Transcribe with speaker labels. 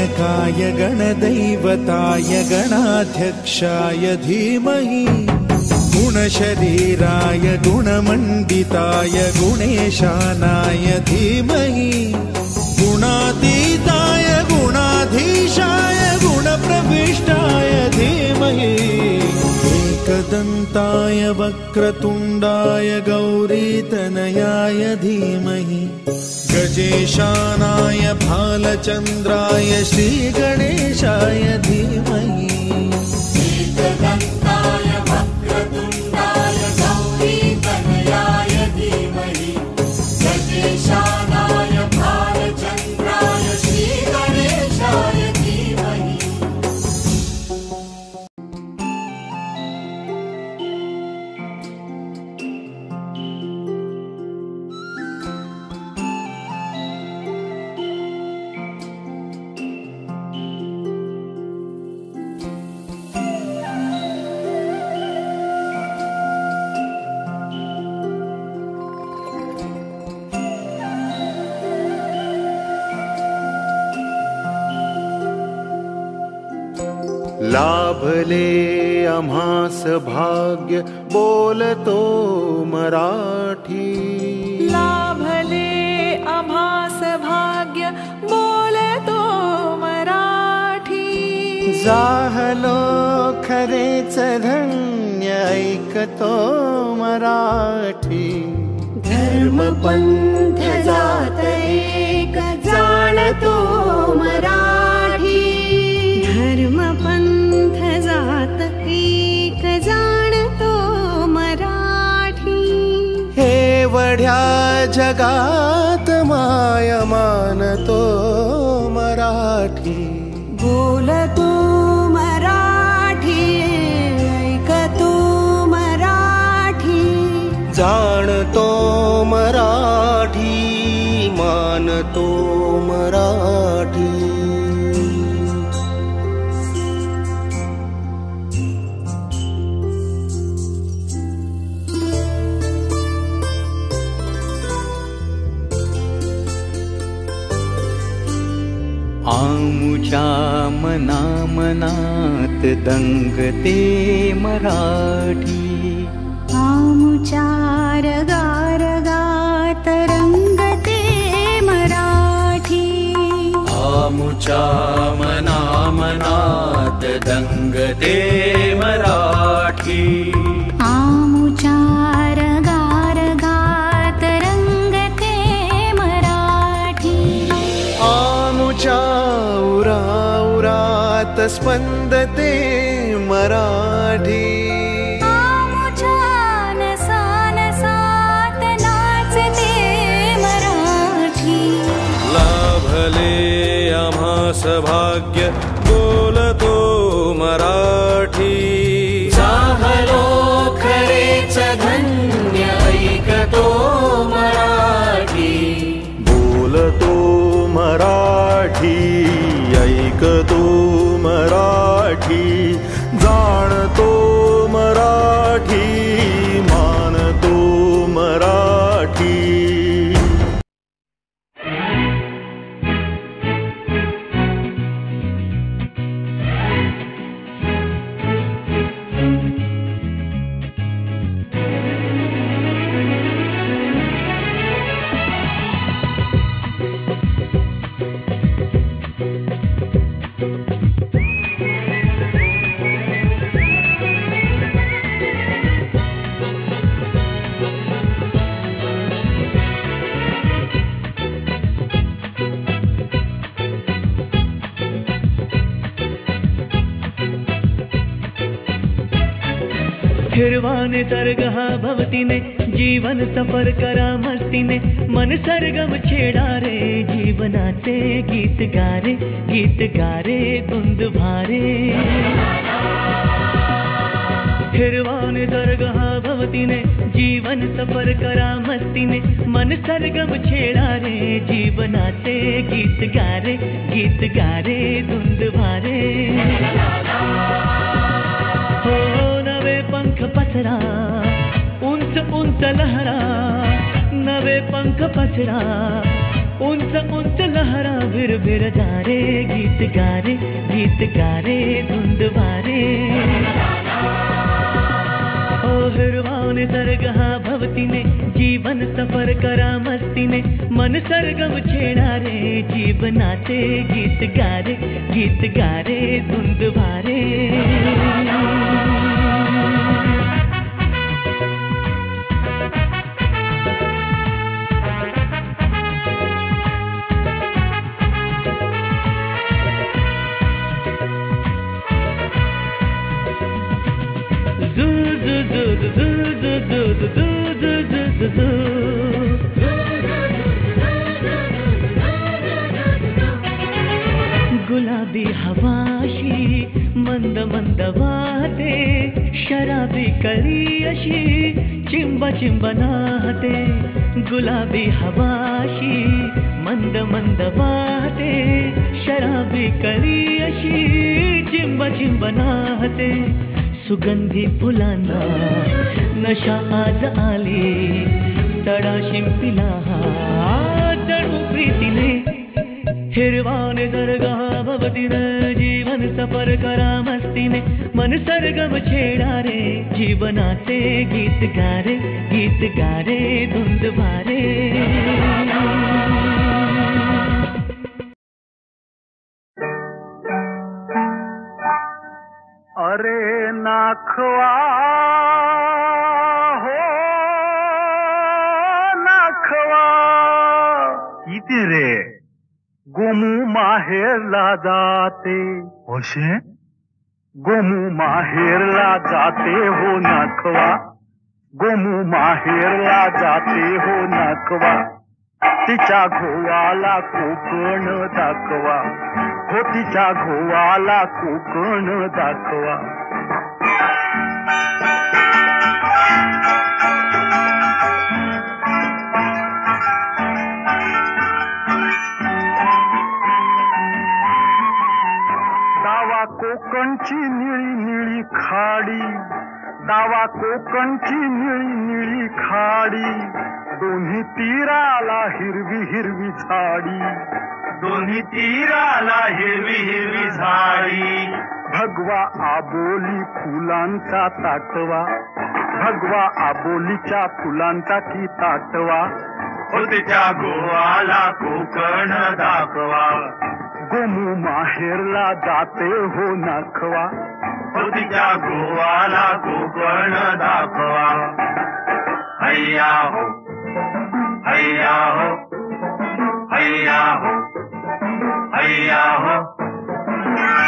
Speaker 1: गणनायकाय गणदैवताय गणाध्यक्षाय धीमहि गुणशरीराय गुणमण्डिताय गुणेशानाय धीमहि गुणातीताय गुणाधीशाय गुणप्रविष्टाय धीमहि एकदन्ताय वक्रतुण्डाय गौरीतनयाय धीमहि गजेशानाय भालचन्द्राय श्रीगणेशाय धीमहि
Speaker 2: एकदन्ताय वक्रतुण्डाय गौरीतनयाय धीमहि गजेशानाय भालचन्द्राय श्रीगणेशाय धीमहि।
Speaker 3: लाभले आम्हास भाग्य बोलतो मराठी
Speaker 4: लाभले आम्हास भाग्य बोलतो मराठी
Speaker 3: झालो खरेच धन्य ऐकतो मराठी
Speaker 4: धर्म पंथ जात एक जाणतो मराठी धर्म पंथ जात एक जाणतो मराठी
Speaker 3: हे वढ्या जगात माय मानतो मराठी
Speaker 4: बोलतो मराठी ऐकतो मराठी
Speaker 3: जाणतो मराठी मानतो मराठी
Speaker 5: आमुच्या मनामनात दंगते मराठी
Speaker 4: आमुच्या रगारगात रंगते मराठी
Speaker 5: आमुच्या मनामनात दंगते मराठी
Speaker 4: आमुच्या रगारगात रंगते मराठी
Speaker 3: आमुच्या उराउरात स्पंदते मराठी
Speaker 4: आमुच्या नसानसात नाचते मराठी
Speaker 1: लाभले आम्हास भाग्य बोलतो मराठी
Speaker 5: झालो खरेच धन्य ऐकतो मराठी
Speaker 3: बोलतो मराठी ऐकतो मराठी जाणतो मराठी मानतो मराठी
Speaker 6: फिरवाने तरगहा भवतीने जीवन सफर करा मस्तीने मन सरगम छेडा रे जीवनाचे गीत गारे धुंद भारे फिरवाने तरगहा भवतीने जीवन सफर करा मस्तीने मन सरगम छेडा रे जीवनाचे गीत गारे धुंद भारे हो नवे पंख पसरा उंच उंच लहरा नवे पंख पसरा उंच उंच लहरा भिर भिर जा रे गीत गारे धुंद वारे ओ हिरवा निसर्ग हा भवतीने जीवन सफर करा मस्तीने मन सरगम छेडा रे जीवनाचे गीत गारे धुंद वारे गुलाबी हवाशी मंद मंद वाहते शराबी कळी अशी चिंब चिंब नाहते गुलाबी हवाशी मंद मंद वाहते शराबी कळी अशी चिंब चिंब नाहते सुगंधी फुलांना नशा आज आली तडा शिंपिला जणू प्रीतीने हिरवा निसर्ग हा भवतीने जीवन सफर करा मस्तीने मन सरगम छेडा रे जीवनाचे गीत गारे धुंद वारे
Speaker 3: अरे नाखवा हो नाखवा किती रे गोमू माहेरला जाते होशे गोमू माहेरला जाते हो नाखवा गोमू माहेरला जाते हो नाखवा तिच्या घोवाला कोकण दाखवा हो तिच्या घोवाला कोकण दाखवा दावा कोकणची निळी निळी खाडी दावा कोकणची निळी निळी खाडी दोन्ही तीराला हिरवी हिरवी झाडी दोन्ही तीराला हिरवी हिरवी झाडी भगवा आबोली फुलांचा ताटवा भगवा आबोलीच्या फुलांचा की ताटवा हो तिच्या गोवाला कोकण दाखवा गोमू माहेरला जाते हो नाखवा हो तिच्या गोवाला कोकण दाखवा हैया हो हैया हो हैया हो हैया हो